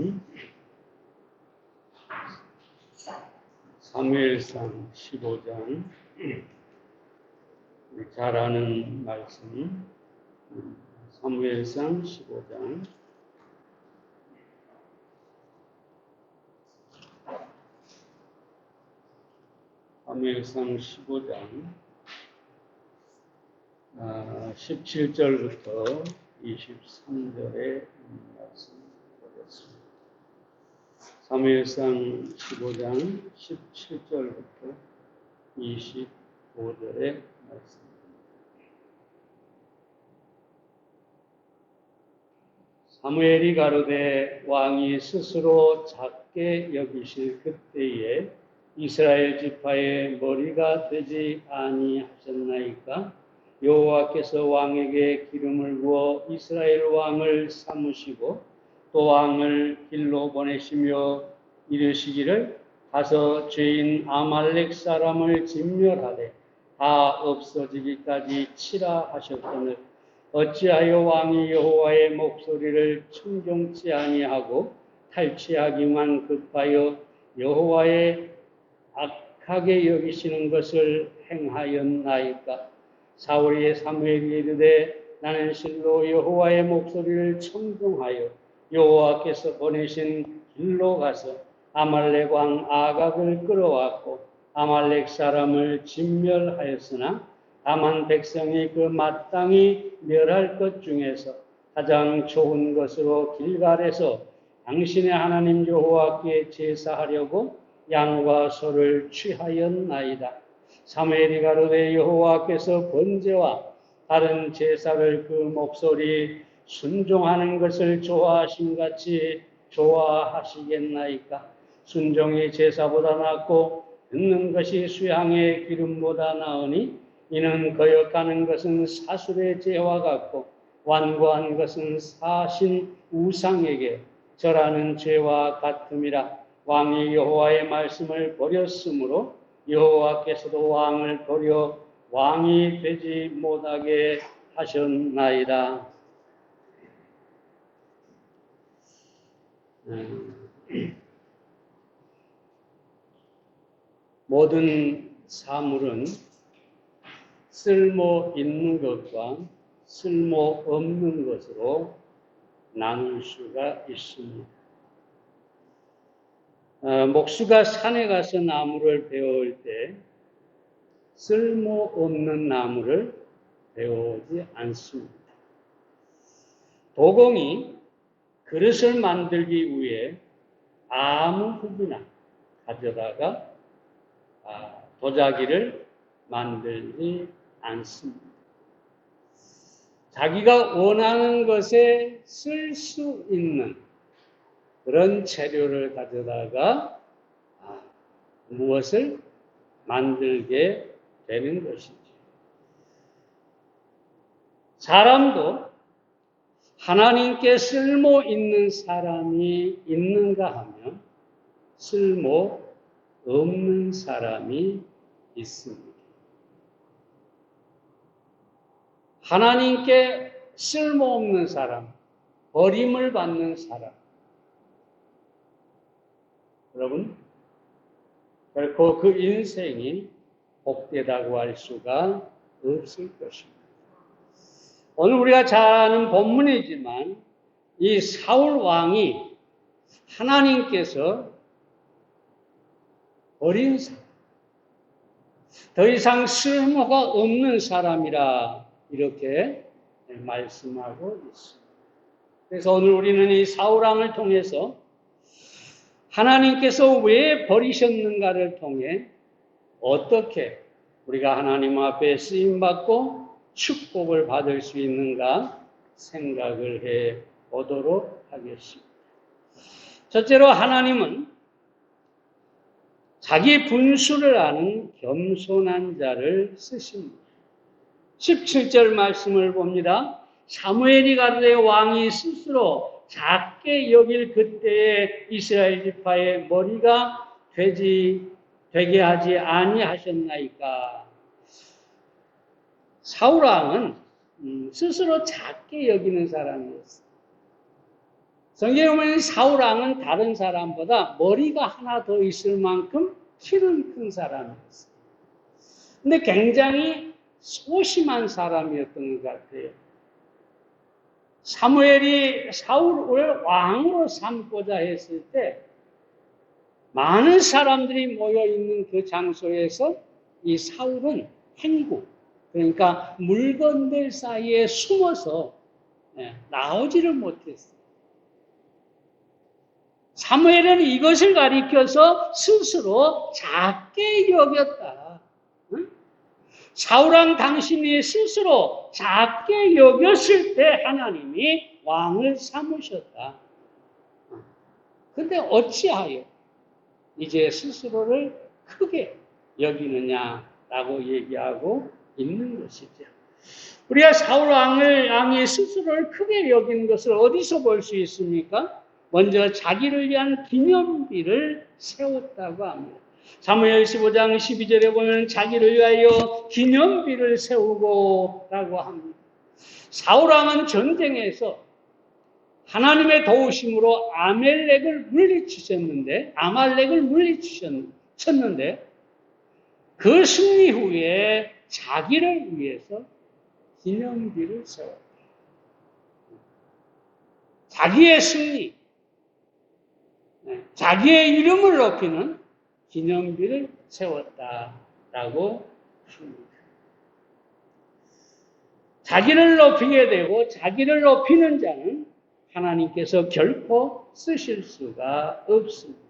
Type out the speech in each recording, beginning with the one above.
말씀 사무엘상 15장 잘 아는 말씀 사무엘상 15장 사무엘상 15장 17절부터 23절의 말씀 보겠습니다. 사무엘상 15장 17절부터 25절의 말씀입니다. 사무엘이 가로되 왕이 스스로 작게 여기실 그때에 이스라엘 지파의 머리가 되지 아니하셨나이까? 여호와께서 왕에게 기름을 부어 이스라엘 왕을 삼으시고 또 왕을 길로 보내시며 이르시기를 가서 죄인 아말렉 사람을 진멸하되 다 없어지기까지 치라 하셨거늘 어찌하여 왕이 여호와의 목소리를 청종치 아니하고 탈취하기만 급하여 여호와의 악하게 여기시는 것을 행하였나이까? 사울이 사무엘에게 이르되 나는 실로 여호와의 목소리를 청종하여 여호와께서 보내신 길로 가서 아말렉 왕 아각을 끌어왔고 아말렉 사람을 진멸하였으나 다만 백성이 그 마땅히 멸할 것 중에서 가장 좋은 것으로 길갈에서 당신의 하나님 여호와께 제사하려고 양과 소를 취하였나이다. 사무엘이 가로되 여호와께서 번제와 다른 제사를 그 목소리 순종하는 것을 좋아하신 같이 좋아하시겠나이까? 순종이 제사보다 낫고 듣는 것이 수양의 기름보다 나으니 이는 거역하는 것은 사술의 죄와 같고 완고한 것은 사신 우상에게 절하는 죄와 같음이라. 왕이 여호와의 말씀을 버렸으므로 여호와께서도 왕을 버려 왕이 되지 못하게 하셨나이다. 모든 사물은 쓸모 있는 것과 쓸모 없는 것으로 나눌 수가 있습니다. 목수가 산에 가서 나무를 베어올 때 쓸모없는 나무를 베어오지 않습니다. 도공이 그릇을 만들기 위해 아무 흙이나 가져다가 도자기를 만들지 않습니다. 자기가 원하는 것에 쓸 수 있는 그런 재료를 가져다가 무엇을 만들게 되는 것이죠. 사람도 하나님께 쓸모 있는 사람이 있는가 하면 쓸모 없는 사람이 있습니다. 하나님께 쓸모없는 사람, 버림을 받는 사람, 여러분, 결코 그 인생이 복되다고 할 수가 없을 것입니다. 오늘 우리가 잘 아는 본문이지만 이 사울 왕이 하나님께서 버린 사람, 더 이상 쓸모가 없는 사람이라 이렇게 말씀하고 있습니다. 그래서 오늘 우리는 이 사울 왕을 통해서 하나님께서 왜 버리셨는가를 통해 어떻게 우리가 하나님 앞에 쓰임받고 축복을 받을 수 있는가 생각을 해 보도록 하겠습니다. 첫째로 하나님은 자기 분수를 아는 겸손한 자를 쓰십니다. 17절 말씀을 봅니다. 사무엘이 가로되 왕이 스스로 작게 여길 그때에 이스라엘 지파의 머리가 되게 하지 아니하셨나이까? 사울 왕은 스스로 작게 여기는 사람이었어요. 성경에 보면 사울 왕은 다른 사람보다 머리가 하나 더 있을 만큼 키는 큰 사람이었어요. 근데 굉장히 소심한 사람이었던 것 같아요. 사무엘이 사울을 왕으로 삼고자 했을 때 많은 사람들이 모여 있는 그 장소에서 이 사울은 행구, 그러니까 물건들 사이에 숨어서 나오지를 못했어요. 사무엘은 이것을 가리켜서 스스로 작게 여겼다. 사울왕 당신이 스스로 작게 여겼을 때 하나님이 왕을 삼으셨다. 근데 어찌하여 이제 스스로를 크게 여기느냐라고 얘기하고 있는 것이죠. 우리가 사울 왕이 스스로를 크게 여기는 것을 어디서 볼 수 있습니까? 먼저 자기를 위한 기념비를 세웠다고 합니다. 사무엘 15장 12절에 보면 자기를 위하여 기념비를 세우고 라고 합니다. 사울 왕은 전쟁에서 하나님의 도우심으로 아말렉을 물리쳤는데 그 승리 후에 자기를 위해서 기념비를 세웠다. 자기의 승리, 자기의 이름을 높이는 기념비를 세웠다라고 합니다. 자기를 높이게 되고 자기를 높이는 자는 하나님께서 결코 쓰실 수가 없습니다.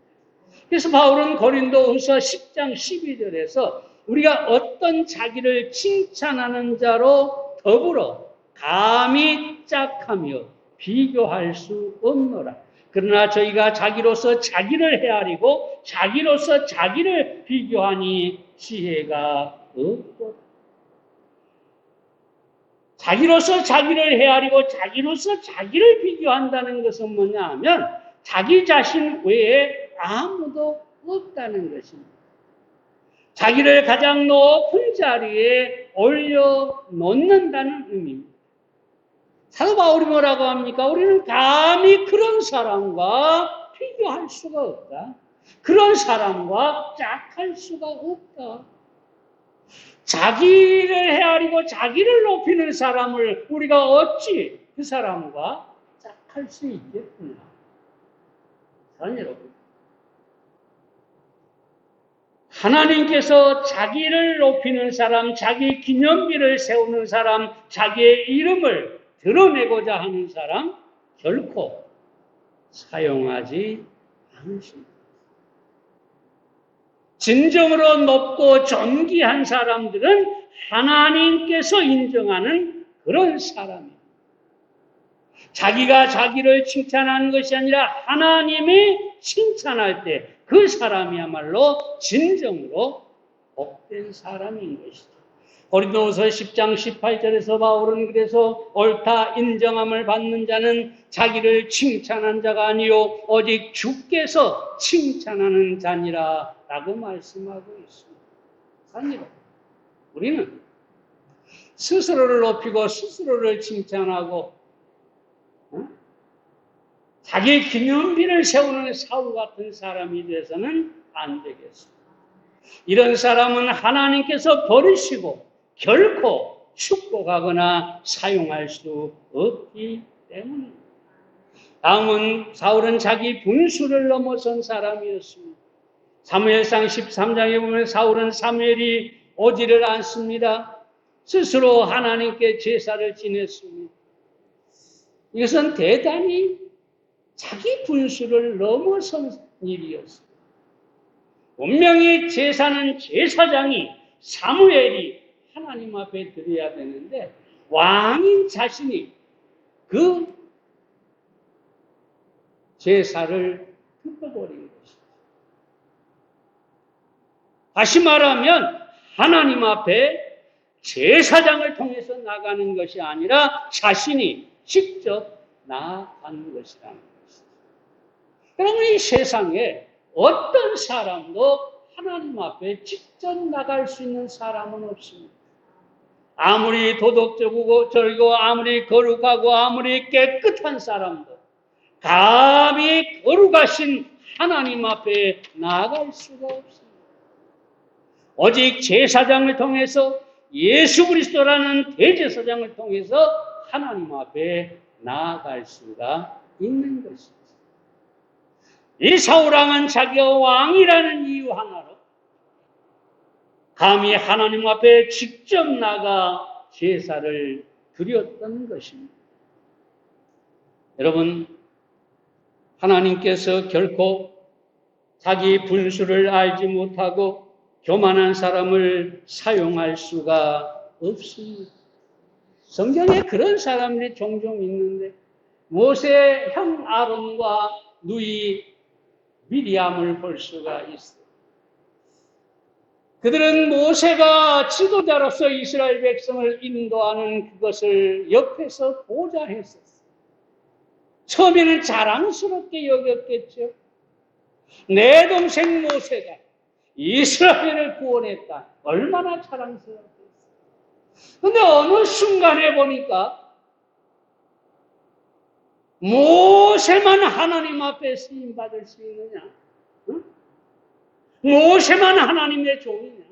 그래서 바울은 고린도후서 10장 12절에서 우리가 어떤 자기를 칭찬하는 자로 더불어 감히 짝하며 비교할 수 없노라. 그러나 저희가 자기로서 자기를 헤아리고 자기로서 자기를 비교하니 지혜가 없고, 자기로서 자기를 헤아리고 자기로서 자기를 비교한다는 것은 뭐냐 하면 자기 자신 외에 아무도 없다는 것입니다. 자기를 가장 높은 자리에 올려놓는다는 의미입니다. 사도 바울이 뭐라고 합니까? 우리는 감히 그런 사람과 비교할 수가 없다. 그런 사람과 짝할 수가 없다. 자기를 헤아리고 자기를 높이는 사람을 우리가 어찌 그 사람과 짝할 수 있겠구나. 사랑하는 여러분, 하나님께서 자기를 높이는 사람, 자기 기념비를 세우는 사람, 자기의 이름을 드러내고자 하는 사람 결코 사용하지 않으십니다. 진정으로 높고 존귀한 사람들은 하나님께서 인정하는 그런 사람입니다. 자기가 자기를 칭찬하는 것이 아니라 하나님이 칭찬할 때 그 사람이야말로 진정으로 복된 사람인 것이죠. 고린도후서 10장 18절에서 바울은 그래서 옳다 인정함을 받는 자는 자기를 칭찬한 자가 아니요 오직 주께서 칭찬하는 자니라 라고 말씀하고 있습니다. 사랑합니다. 우리는 스스로를 높이고 스스로를 칭찬하고 자기 기념비를 세우는 사울 같은 사람이 돼서는 안 되겠습니다. 이런 사람은 하나님께서 버리시고 결코 축복하거나 사용할 수 없기 때문입니다. 다음은 사울은 자기 분수를 넘어선 사람이었습니다. 사무엘상 13장에 보면 사울은 사무엘이 오지를 않습니다. 스스로 하나님께 제사를 지냈습니다. 이것은 대단히 자기 분수를 넘어선 일이었습니다. 분명히 제사는 제사장이 사무엘이 하나님 앞에 드려야 되는데 왕인 자신이 그 제사를 덮어버린 것입니다. 다시 말하면 하나님 앞에 제사장을 통해서 나가는 것이 아니라 자신이 직접 나아간 것이라는 것입니다. 그러면 이 세상에 어떤 사람도 하나님 앞에 직접 나갈 수 있는 사람은 없습니다. 아무리 도덕적이고 아무리 거룩하고 아무리 깨끗한 사람도 감히 거룩하신 하나님 앞에 나아갈 수가 없습니다. 오직 제사장을 통해서 예수 그리스도라는 대제사장을 통해서 하나님 앞에 나아갈 수가 있는 것입니다. 이 사울왕은 자기가 왕이라는 이유 하나로 감히 하나님 앞에 직접 나가 제사를 드렸던 것입니다. 여러분, 하나님께서 결코 자기 분수를 알지 못하고 교만한 사람을 사용할 수가 없습니다. 성경에 그런 사람들이 종종 있는데 모세 형 아론과 누이 미리암을 볼 수가 있어요. 그들은 모세가 지도자로서 이스라엘 백성을 인도하는 그것을 옆에서 보자 했었어요. 처음에는 자랑스럽게 여겼겠죠. 내 동생 모세가 이스라엘을 구원했다. 얼마나 자랑스럽겠어요. 그런데 어느 순간에 보니까 모세만 하나님 앞에 쓰임받을 수 있느냐? 응? 모세만 하나님의 종이냐?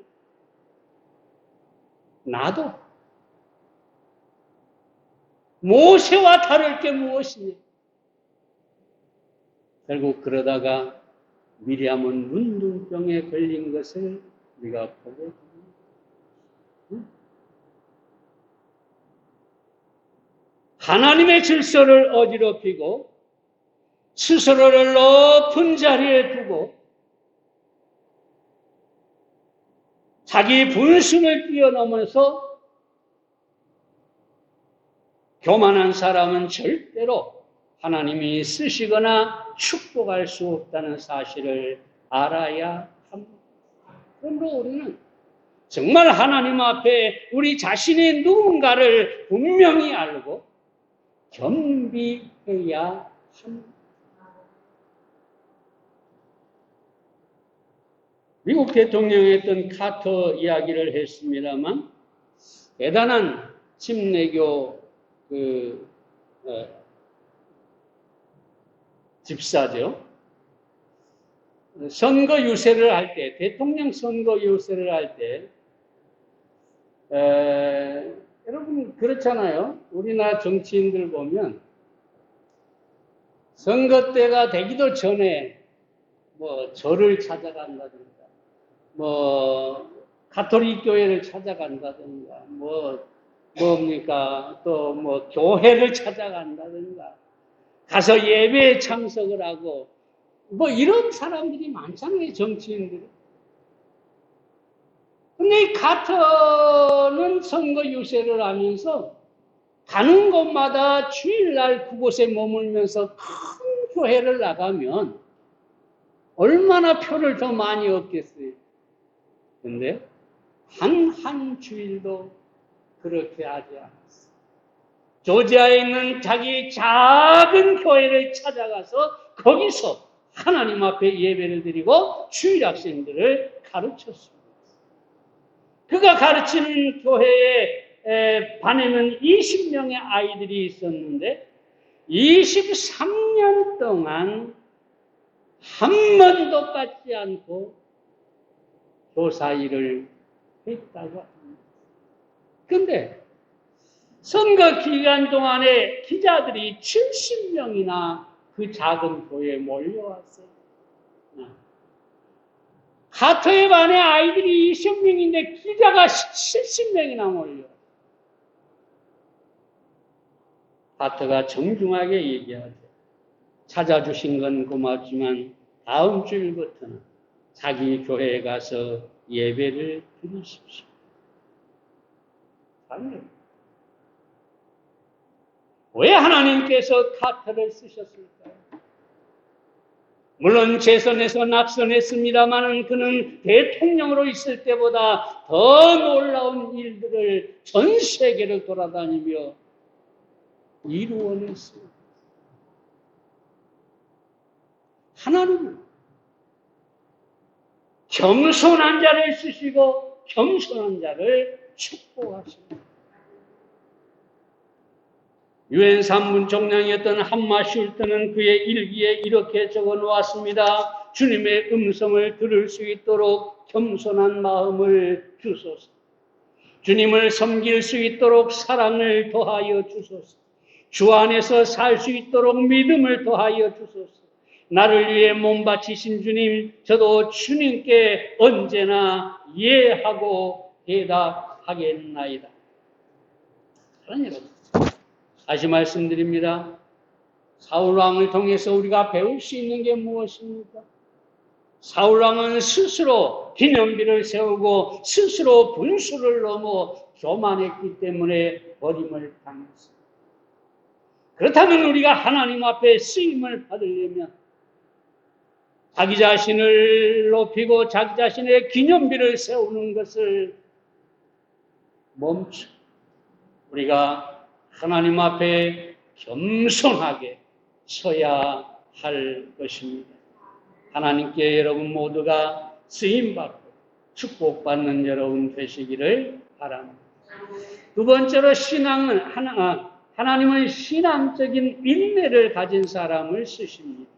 나도 모세와 다를 게 무엇이냐? 결국 그러다가 미리암은 문둥병에 걸린 것을 우리가 보게 됩니다. 응? 하나님의 질서를 어지럽히고 스스로를 높은 자리에 두고 자기 분수를 뛰어넘어서 교만한 사람은 절대로 하나님이 쓰시거나 축복할 수 없다는 사실을 알아야 합니다. 그러므로 우리는 정말 하나님 앞에 우리 자신이 누군가를 분명히 알고 겸비해야 합니다. 미국 대통령이었던 카터 이야기를 했습니다만 대단한 침례교 집사죠. 선거 유세를 할 때, 대통령 선거 유세를 할 때, 여러분 그렇잖아요. 우리나라 정치인들 보면 선거 때가 되기도 전에 뭐 절을 찾아간다든가, 뭐 가톨릭 교회를 찾아간다든가, 뭡니까 또 뭐 교회를 찾아간다든가, 가서 예배에 참석을 하고 뭐 이런 사람들이 많잖아요, 정치인들이. 근데 이 카터는 선거 유세를 하면서 가는 곳마다 주일날 그곳에 머물면서 큰 교회를 나가면 얼마나 표를 더 많이 얻겠어요. 근데 한 주일도 그렇게 하지 않았어요. 조지아에 있는 자기 작은 교회를 찾아가서 거기서 하나님 앞에 예배를 드리고 주일 학생들을 가르쳤습니다. 그가 가르치는 교회에 반에는 20명의 아이들이 있었는데 23년 동안 한 번도 빠지지 않고 교사 일을 했다고 합니다. 그런데 선거 기간 동안에 기자들이 70명이나 그 작은 교회에 몰려왔어요. 카터의 반에 아이들이 20명인데 기자가 70명이나 몰려왔어요. 카터가 정중하게 얘기하죠. 찾아주신 건 고맙지만 다음 주일부터는 자기 교회에 가서 예배를 드리십시오. 아니요. 왜 하나님께서 카터를 쓰셨을까요? 물론 재선에서 낙선했습니다만 그는 대통령으로 있을 때보다 더 놀라운 일들을 전 세계를 돌아다니며 이루어냈습니다. 하나님은 겸손한 자를 쓰시고 겸손한 자를 축복하십니다. 유엔 산문 총량이었던 한마 슐트는 그의 일기에 이렇게 적어 놓았습니다. 주님의 음성을 들을 수 있도록 겸손한 마음을 주소서. 주님을 섬길 수 있도록 사랑을 더하여 주소서. 주 안에서 살 수 있도록 믿음을 더하여 주소서. 나를 위해 몸 바치신 주님, 저도 주님께 언제나 예하고 대답하겠나이다. 사랑하는 여러분, 다시 말씀드립니다. 사울왕을 통해서 우리가 배울 수 있는 게 무엇입니까? 사울왕은 스스로 기념비를 세우고 스스로 분수를 넘어 교만했기 때문에 버림을 당했습니다. 그렇다면 우리가 하나님 앞에 쓰임을 받으려면 자기 자신을 높이고 자기 자신의 기념비를 세우는 것을 멈추고 우리가 하나님 앞에 겸손하게 서야 할 것입니다. 하나님께 여러분 모두가 쓰임받고 축복받는 여러분 되시기를 바랍니다. 두 번째로 신앙은 하나님은 신앙적인 인내를 가진 사람을 쓰십니다.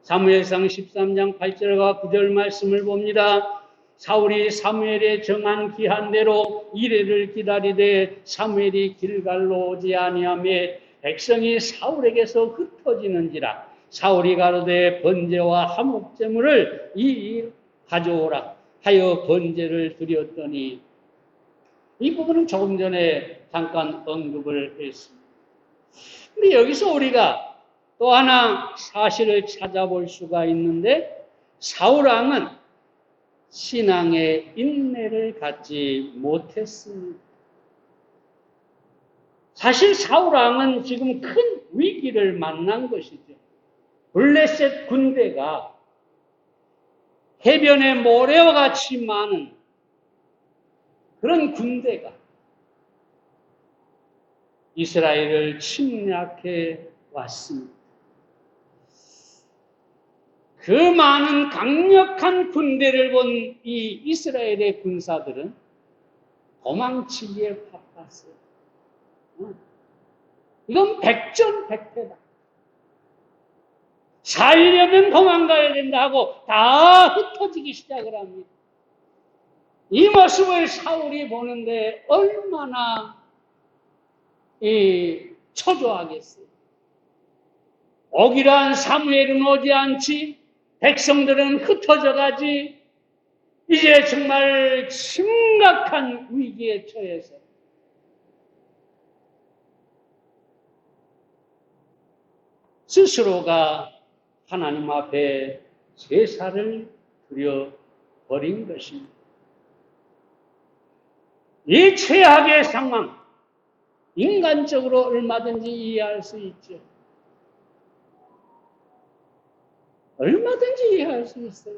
사무엘상 13장 8절과 9절 말씀을 봅니다. 사울이 사무엘의 정한 기한대로 이레를 기다리되 사무엘이 길갈로 오지 아니하며 백성이 사울에게서 흩어지는지라. 사울이 가로되 번제와 화목제물을 이이 가져오라 하여 번제를 드렸더니, 이 부분은 조금 전에 잠깐 언급을 했습니다. 근데 여기서 우리가 또 하나 사실을 찾아볼 수가 있는데, 사울왕은 신앙의 인내를 갖지 못했습니다. 사실 사울왕은 지금 큰 위기를 만난 것이죠. 블레셋 군대가 해변의 모래와 같이 많은 그런 군대가 이스라엘을 침략해 왔습니다. 그 많은 강력한 군대를 본 이 이스라엘의 군사들은 도망치기에 바빴어요. 이건 백전백패다. 살려면 도망가야 된다 하고 다 흩어지기 시작을 합니다. 이 모습을 사울이 보는데 얼마나 초조하겠어요. 억울한 사무엘은 오지 않지, 백성들은 흩어져 가지. 이제 정말 심각한 위기에 처해서 스스로가 하나님 앞에 제사를 드려버린 것입니다. 이 최악의 상황, 인간적으로 얼마든지 이해할 수 있죠. 얼마든지 이해할 수 있어요.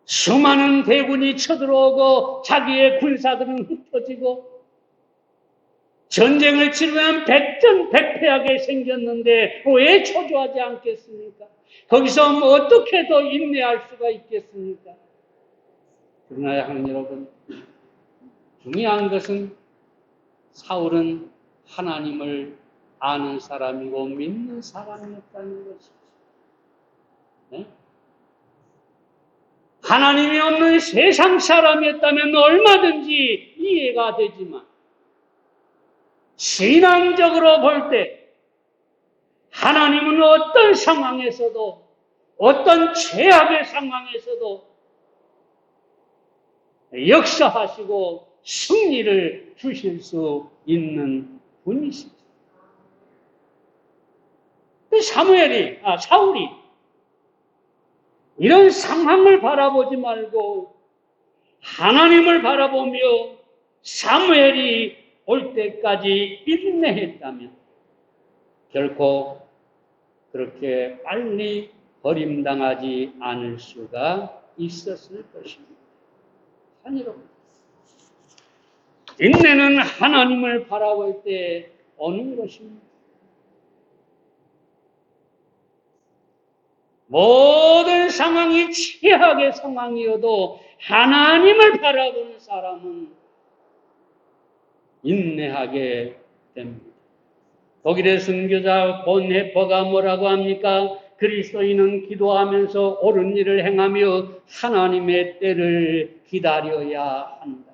수많은 대군이 쳐들어오고 자기의 군사들은 흩어지고 전쟁을 치르면 백전백패하게 생겼는데 왜 초조하지 않겠습니까? 거기서 어떻게 더 인내할 수가 있겠습니까? 그러나 하나님 여러분, 중요한 것은 사울은 하나님을 아는 사람이고 믿는 사람이었다는 것이죠. 네? 하나님이 없는 세상 사람이었다면 얼마든지 이해가 되지만 신앙적으로 볼 때 하나님은 어떤 상황에서도, 어떤 최악의 상황에서도 역사하시고 승리를 주실 수 있는 분이시죠. 사울이 이런 상황을 바라보지 말고 하나님을 바라보며 사무엘이 올 때까지 인내했다면 결코 그렇게 빨리 버림당하지 않을 수가 있었을 것입니다. 여러분, 인내는 하나님을 바라볼 때 오는 것입니다. 모든 상황이 최악의 상황이어도 하나님을 바라보는 사람은 인내하게 됩니다. 독일의 선교자 본 해퍼가 뭐라고 합니까? 그리스도인은 기도하면서 옳은 일을 행하며 하나님의 때를 기다려야 한다.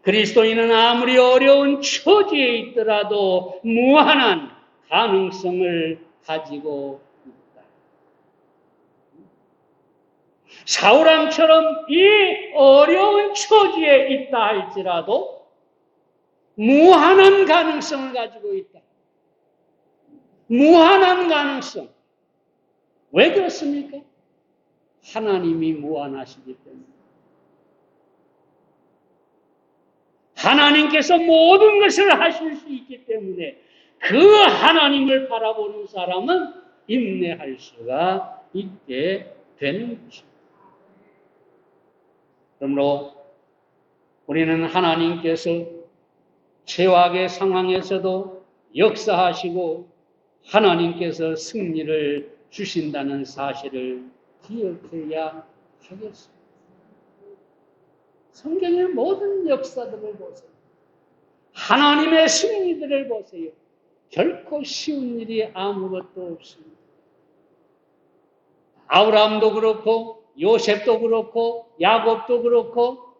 그리스도인은 아무리 어려운 처지에 있더라도 무한한 가능성을 가지고 있다. 사울왕처럼 이 어려운 처지에 있다 할지라도 무한한 가능성을 가지고 있다. 무한한 가능성. 왜 그렇습니까? 하나님이 무한하시기 때문에. 하나님께서 모든 것을 하실 수 있기 때문에 그 하나님을 바라보는 사람은 인내할 수가 있게 되는 것입니다. 그러므로 우리는 하나님께서 최악의 상황에서도 역사하시고 하나님께서 승리를 주신다는 사실을 기억해야 하겠습니다. 성경의 모든 역사들을 보세요. 하나님의 승리들을 보세요. 결코 쉬운 일이 아무것도 없습니다. 아브라함도 그렇고 요셉도 그렇고 야곱도 그렇고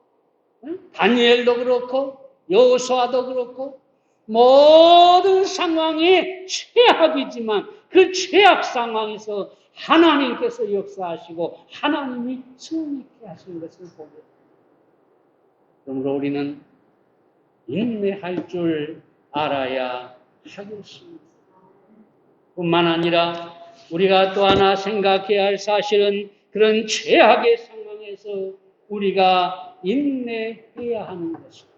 다니엘도 그렇고 여호수아도 그렇고 모든 상황이 최악이지만 그 최악 상황에서 하나님께서 역사하시고 하나님이 승리케 하신 것을 보게 됩니다. 그러므로 우리는 인내할 줄 알아야 하겠습니다. 뿐만 아니라 우리가 또 하나 생각해야 할 사실은 그런 최악의 상황에서 우리가 인내해야 하는 것입니다.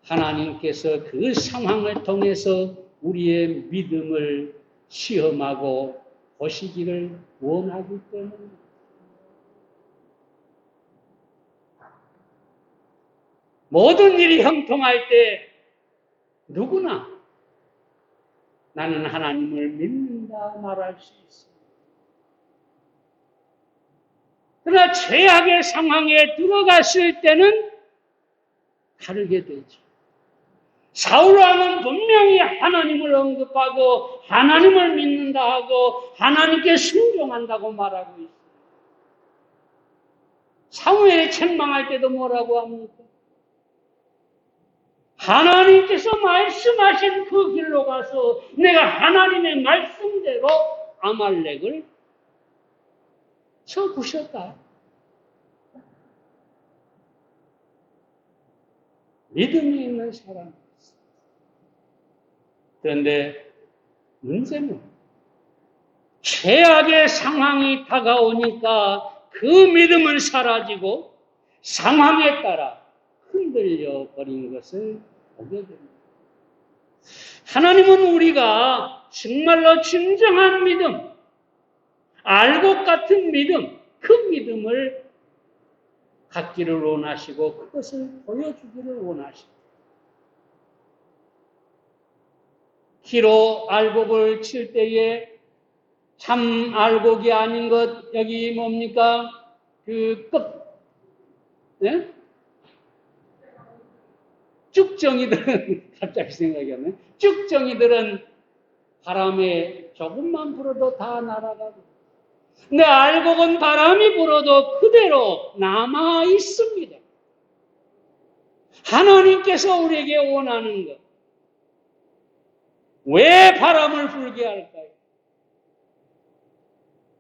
하나님께서 그 상황을 통해서 우리의 믿음을 시험하고 보시기를 원하기 때문입니다. 모든 일이 형통할 때 누구나 나는 하나님을 믿는다 말할 수 있습니다. 그러나 최악의 상황에 들어갔을 때는 다르게 되죠. 사울왕은 분명히 하나님을 언급하고 하나님을 믿는다 하고 하나님께 순종한다고 말하고 있습니다. 사무엘이 책망할 때도 뭐라고 합니까? 하나님께서 말씀하신 그 길로 가서 내가 하나님의 말씀대로 아말렉을 쳐 부셨다. 믿음이 있는 사람. 그런데 문제는 최악의 상황이 다가오니까 그 믿음은 사라지고 상황에 따라 흔들려 버린 것을 보게 됩니다. 하나님은 우리가 정말로 진정한 믿음, 알곡 같은 믿음, 그 믿음을 갖기를 원하시고 그것을 보여주기를 원하십니다. 키로 알곡을 칠 때에 참 알곡이 아닌 것, 여기 뭡니까? 그 끝, 네? 쭉정이들은, 갑자기 생각이 안 나네. 쭉정이들은 바람에 조금만 불어도 다 날아가고, 근데 알곡은 바람이 불어도 그대로 남아 있습니다. 하나님께서 우리에게 원하는 것. 왜 바람을 불게 할까요?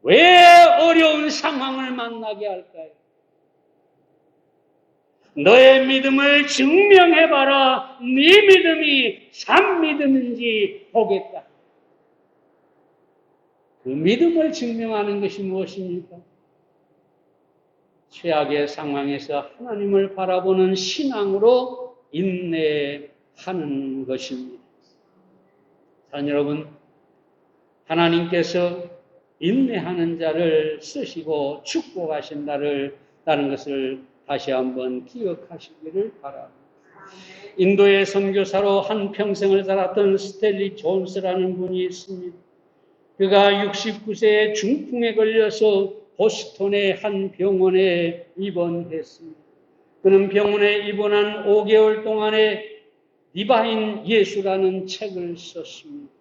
왜 어려운 상황을 만나게 할까요? 너의 믿음을 증명해봐라. 네 믿음이 참 믿음인지 보겠다. 그 믿음을 증명하는 것이 무엇입니까? 최악의 상황에서 하나님을 바라보는 신앙으로 인내하는 것입니다. 사랑하는 여러분, 하나님께서 인내하는 자를 쓰시고 축복하신다는 것을 다시 한번 기억하시기를 바랍니다. 인도의 선교사로 한 평생을 살았던 스탠리 존스라는 분이 있습니다. 그가 69세에 중풍에 걸려서 보스턴의 한 병원에 입원했습니다. 그는 병원에 입원한 5개월 동안에 디바인 예수라는 책을 썼습니다.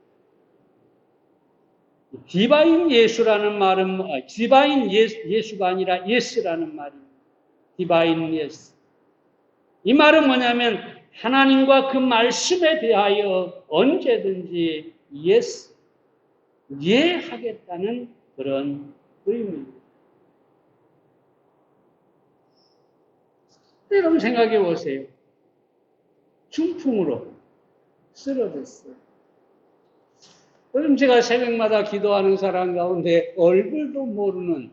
디바인 예수라는 말은 디바인 예수가 아니라 예스라는 말입니다. 디바인 예스. 이 말은 뭐냐면 하나님과 그 말씀에 대하여 언제든지 예스, 예하겠다는 그런 의미입니다. 여러분 생각해 보세요. 중풍으로 쓰러졌어요. 요즘 제가 새벽마다 기도하는 사람 가운데 얼굴도 모르는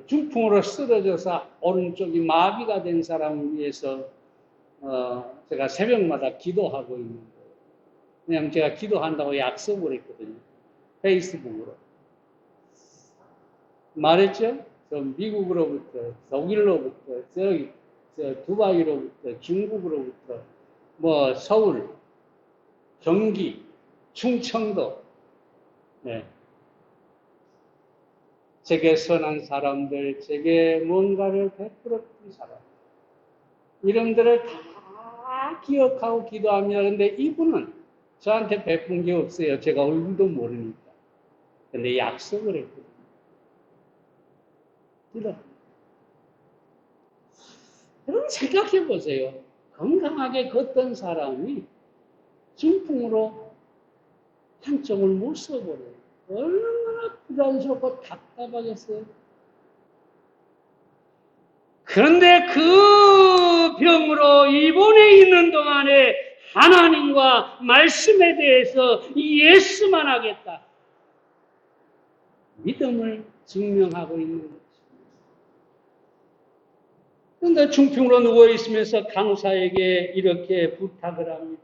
중풍으로 쓰러져서 오른쪽이 마비가 된 사람을 위해서 제가 새벽마다 기도하고 있는 거예요. 그냥 제가 기도한다고 약속을 했거든요. 페이스북으로. 말했죠? 미국으로부터, 독일로부터, 두바이로부터, 중국으로부터, 서울, 경기, 충청도, 네. 제게 선한 사람들, 제게 뭔가를 베풀었던 사람, 이름들을 다 기억하고 기도합니다. 그런데 이분은 저한테 베푼 게 없어요. 제가 얼굴도 모르니까. 근데 약속을 했거든요. 여러분 생각해 보세요. 건강하게 걷던 사람이 중풍으로 한쪽을 못 써버려요. 얼마나 부담스럽고 답답하겠어요. 그런데 그 병으로 입원해 있는 동안에 하나님과 말씀에 대해서 예수만 하겠다. 믿음을 증명하고 있는 것입니다. 그런데 중풍으로 누워있으면서 간호사에게 이렇게 부탁을 합니다.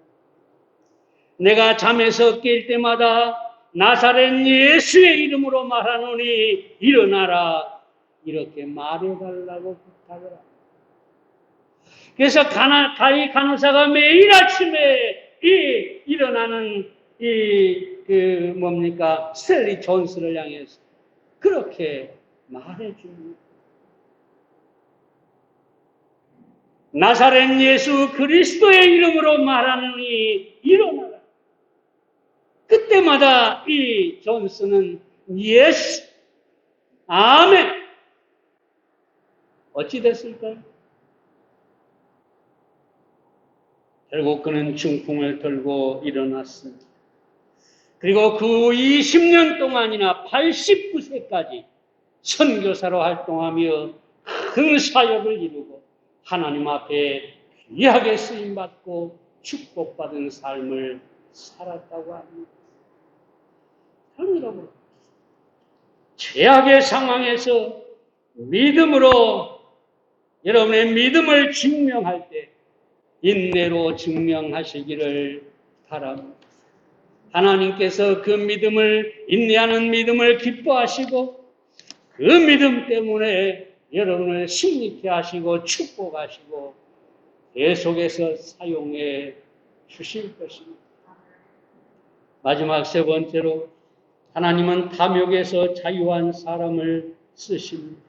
내가 잠에서 깰 때마다 나사렛 예수의 이름으로 말하노니 일어나라. 이렇게 말해달라고 부탁을 합니다. 그래서 이 간호사가 매일 아침에 일어나는 스텔리 존스를 향해서 그렇게 말해줍니다. 나사렛 예수 그리스도의 이름으로 말하느니 일어나라. 그때마다 이 존스는 예스, 아멘. 어찌 됐을까요? 결국 그는 중풍을 들고 일어났습니다. 그리고 그 20년 동안이나 89세까지 선교사로 활동하며 큰 사역을 이루고 하나님 앞에 귀하게 쓰임받고 축복받은 삶을 살았다고 합니다. 여러분, 최악의 상황에서 믿음으로 여러분의 믿음을 증명할 때 인내로 증명하시기를 바랍니다. 하나님께서 그 믿음을, 인내하는 믿음을 기뻐하시고 그 믿음 때문에 여러분을 승리케 하시고 축복하시고 계속해서 사용해 주실 것입니다. 마지막 세 번째로 하나님은 탐욕에서 자유한 사람을 쓰십니다.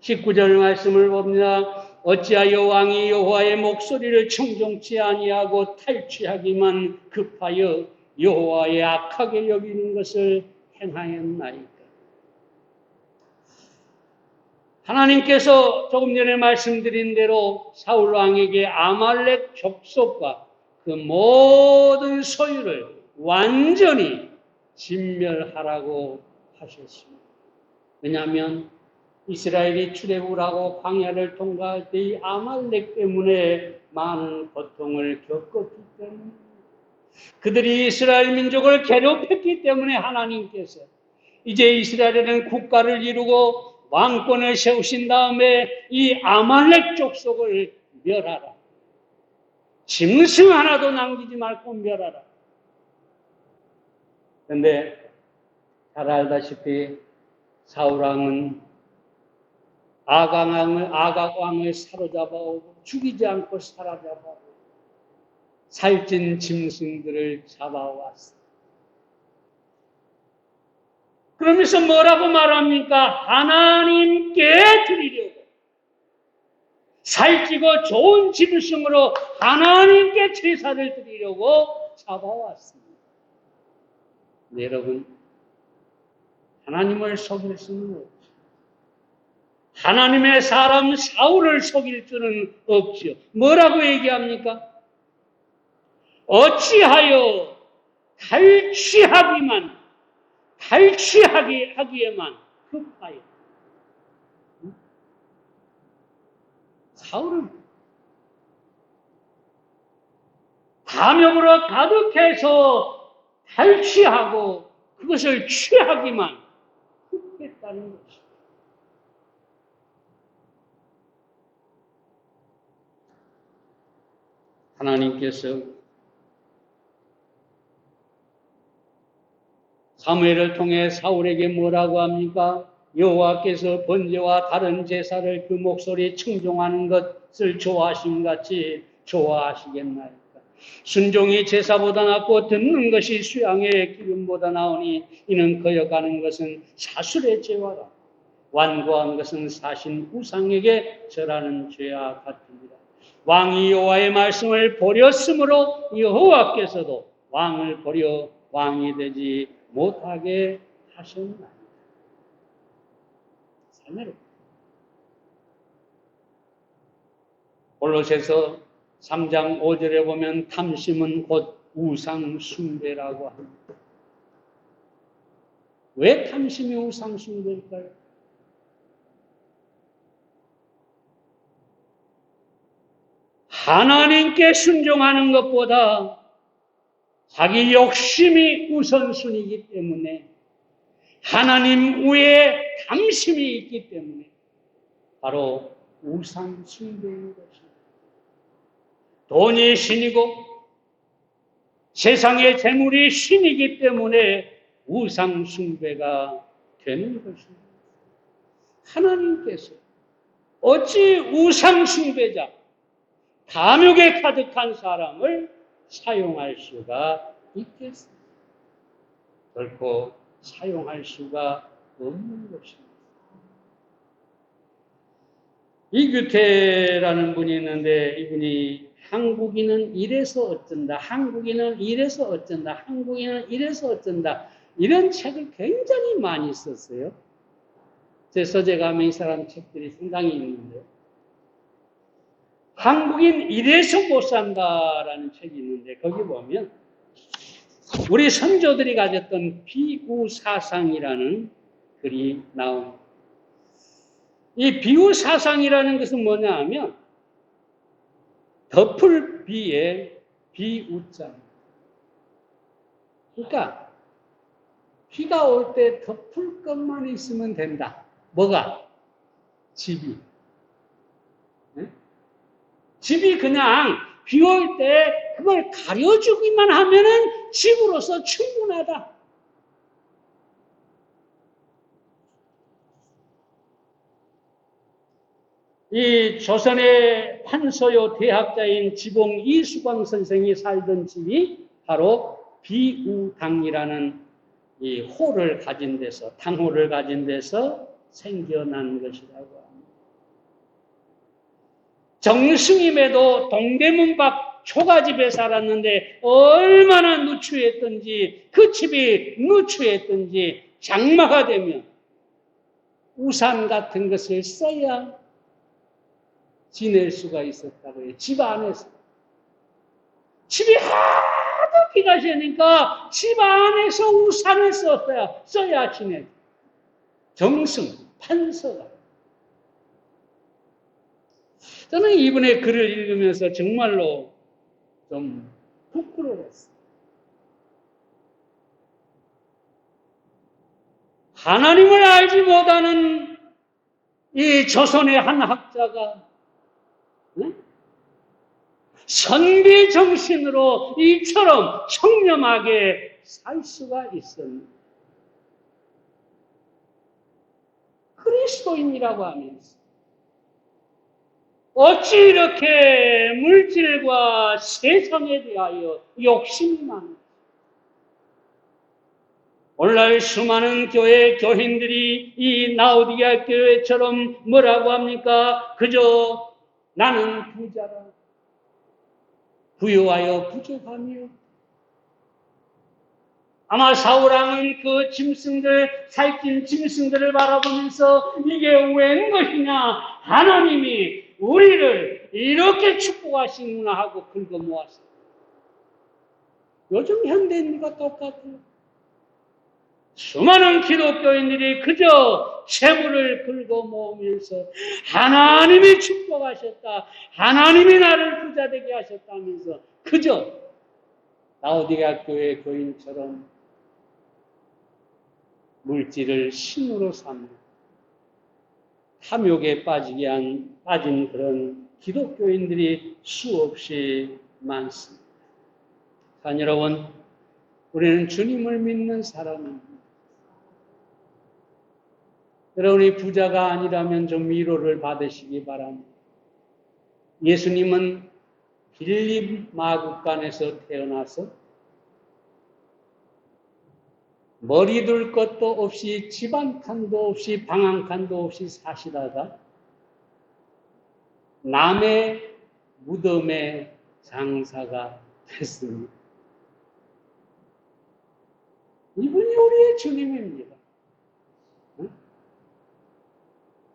19절 말씀을 봅니다. 어찌하여 왕이 여호와의 목소리를 청종치 아니하고 탈취하기만 급하여 여호와의 악하게 여기는 것을 행하였나이까. 하나님께서 조금 전에 말씀드린 대로 사울 왕에게 아말렉 족속과 그 모든 소유를 완전히 진멸하라고 하셨습니다. 왜냐하면 이스라엘이 출애굽을 하고 광야를 통과할 때 이 아말렉 때문에 많은 고통을 겪었기 때문에 그들이 이스라엘 민족을 괴롭혔기 때문에 하나님께서 이제 이스라엘은 국가를 이루고 왕권을 세우신 다음에 이 아말렉 족속을 멸하라. 짐승 하나도 남기지 말고 멸하라. 그런데 잘 알다시피 사울왕은 아각왕을 사로잡아오고 죽이지 않고 사로잡아오고 살찐 짐승들을 잡아왔어. 그러면서 뭐라고 말합니까? 하나님께 드리려고 살찌고 좋은 짐승으로 하나님께 제사를 드리려고 잡아왔습니다. 네, 여러분, 하나님을 속일 수는 없죠. 하나님의 사람 사울을 속일 수는 없죠. 뭐라고 얘기합니까? 어찌하여 탈취하기에만 급하여. 사울은 탐욕으로 가득해서 탈취하고 그것을 취하기만 급했다는 것입니다. 하나님께서 사무엘을 통해 사울에게 뭐라고 합니까? 여호와께서 번제와 다른 제사를 그 목소리 청종하는 것을 좋아하신 같이 좋아하시겠나이까? 순종이 제사보다 낫고 듣는 것이 수양의 기름보다 나오니 이는 거역하는 것은 사술의 죄와라. 완고한 것은 사신 우상에게 절하는 죄와 같으니라. 왕이 여호와의 말씀을 버렸으므로 여호와께서도 왕을 버려 왕이 되지 못하게 하셨나이다. 사매로 골로새서 3장 5절에 보면 탐심은 곧 우상 숭배라고 합니다. 왜 탐심이 우상 숭배일까요? 하나님께 순종하는 것보다 자기 욕심이 우선순위이기 때문에 하나님 외에 탐심이 있기 때문에 바로 우상 숭배인 것입니다. 돈이 신이고 세상의 재물이 신이기 때문에 우상 숭배가 되는 것입니다. 하나님께서 어찌 우상 숭배자, 탐욕에 가득한 사람을 사용할 수가 있겠습니까? 결코 사용할 수가 없는 것입니다. 이규태라는 분이 있는데 이분이 한국인은 이래서 어쩐다, 한국인은 이래서 어쩐다, 한국인은 이래서 어쩐다 이런 책을 굉장히 많이 썼어요. 제 서재감에 이 사람 책들이 상당히 있는데요. 한국인 이래서 못 산다라는 책이 있는데 거기 보면 우리 선조들이 가졌던 비우사상이라는 글이 나옵니다. 이 비우사상이라는 것은 뭐냐 하면 덮을 비에 비우자. 그러니까 비가 올 때 덮을 것만 있으면 된다. 뭐가? 집이. 네? 집이 그냥 비 올 때 그걸 가려주기만 하면은 집으로서 충분하다. 이 조선의 한서요 대학자인 지봉 이수광 선생이 살던 집이 바로 비우당이라는 이 호를 가진 데서, 당호를 가진 데서 생겨난 것이라고 합니다. 정승임에도 동대문 밖 초가집에 살았는데 얼마나 누추했던지, 그 집이 누추했던지 장마가 되면 우산 같은 것을 써야 지낼 수가 있었다고 해요. 집 안에서. 집이 하도 비가 새니까 집 안에서 우산을 써야 지내. 정승, 판서가. 저는 이분의 글을 읽으면서 정말로 좀 부끄러웠어요. 하나님을 알지 못하는 이 조선의 한 학자가 선비 정신으로 이처럼 청렴하게 살 수가 있었는데 그리스도인이라고 하면서 어찌 이렇게 물질과 세상에 대하여 욕심이 많은지. 오늘날 수많은 교회 교인들이 이 라오디게아 교회처럼 뭐라고 합니까? 그저 나는 부자라. 부유하여 부족하며. 아마 사울왕은 그 짐승들, 살찐 짐승들을 바라보면서 이게 웬 것이냐? 하나님이 우리를 이렇게 축복하시는구나 하고 긁어 모았어요. 요즘 현대인과 똑같아요. 수많은 기독교인들이 그저 재물을 긁어 모으면서 하나님이 축복하셨다. 하나님이 나를 부자 되게 하셨다면서 그저 라오디게아 교회 교인처럼 물질을 신으로 삼는 탐욕에 빠진 그런 기독교인들이 수없이 많습니다. 자, 여러분, 우리는 주님을 믿는 사람입니다. 여러분이 부자가 아니라면 좀 위로를 받으시기 바랍니다. 예수님은 빌립 마구간에서 태어나서 머리 둘 것도 없이 집 한 칸도 없이 방 한 칸도 없이 사시다가 남의 무덤에 장사가 됐습니다. 이분이 우리의 주님입니다.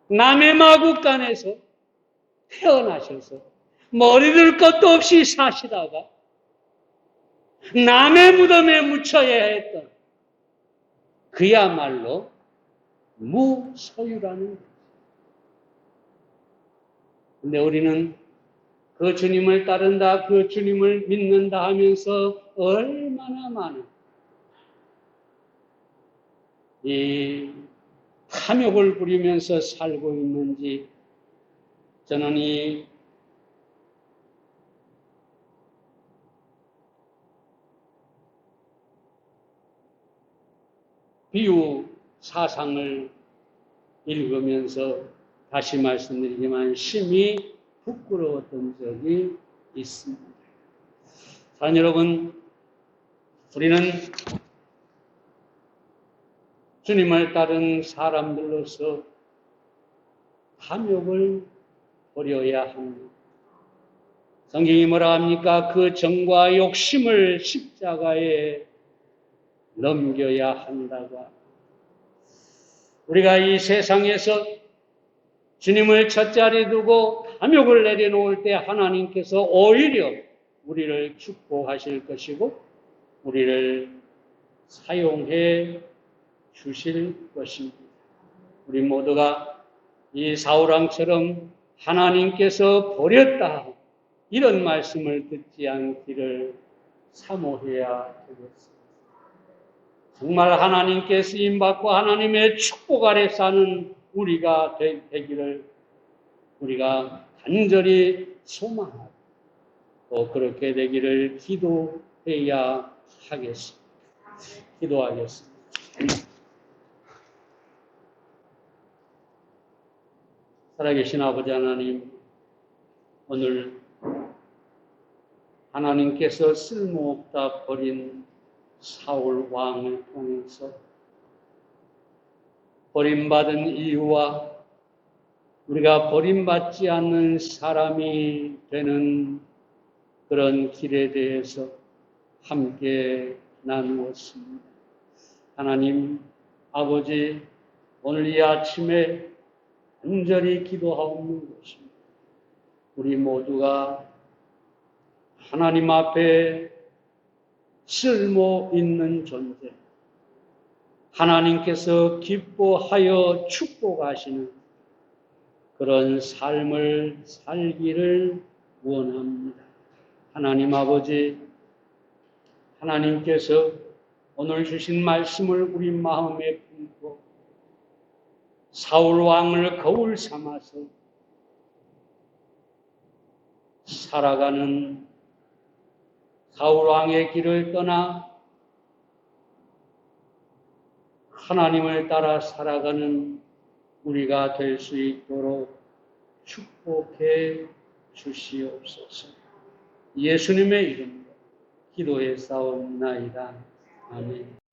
남의 마구간에서 태어나셔서 머리 둘 것도 없이 사시다가 남의 무덤에 묻혀야 했던 그야말로 무소유라는 거죠. 근데 우리는 그 주님을 따른다, 그 주님을 믿는다 하면서 얼마나 많은 이 탐욕을 부리면서 살고 있는지 저는 이 비유 사상을 읽으면서 다시 말씀드리지만 심히 부끄러웠던 적이 있습니다. 자, 여러분, 우리는 주님을 따른 사람들로서 탐욕을 버려야 합니다. 성경이 뭐라 합니까? 그 정과 욕심을 십자가에 넘겨야 한다고. 우리가 이 세상에서 주님을 첫자리에 두고 탐욕을 내려놓을 때 하나님께서 오히려 우리를 축복하실 것이고 우리를 사용해 주실 것입니다. 우리 모두가 이 사울왕처럼 하나님께서 버렸다 이런 말씀을 듣지 않기를 사모해야 되겠습니다. 정말 하나님께 쓰임받고 하나님의 축복 아래 사는 우리가 되기를 우리가 간절히 소망하고 또 그렇게 되기를 기도해야 하겠습니다. 기도하겠습니다. 살아계신 아버지 하나님, 오늘 하나님께서 쓸모없다 버린 사울 왕을 통해서 버림받은 이유와 우리가 버림받지 않는 사람이 되는 그런 길에 대해서 함께 나누었습니다. 하나님 아버지, 오늘 이 아침에 간절히 기도하옵는 것입니다. 우리 모두가 하나님 앞에 쓸모 있는 존재, 하나님께서 기뻐하여 축복하시는 그런 삶을 살기를 원합니다. 하나님 아버지, 하나님께서 오늘 주신 말씀을 우리 마음에 품고 사울 왕을 거울 삼아서 살아가는 사울 왕의 길을 떠나 하나님을 따라 살아가는 우리가 될 수 있도록 축복해 주시옵소서. 예수님의 이름으로 기도해 싸움나이다. 아멘.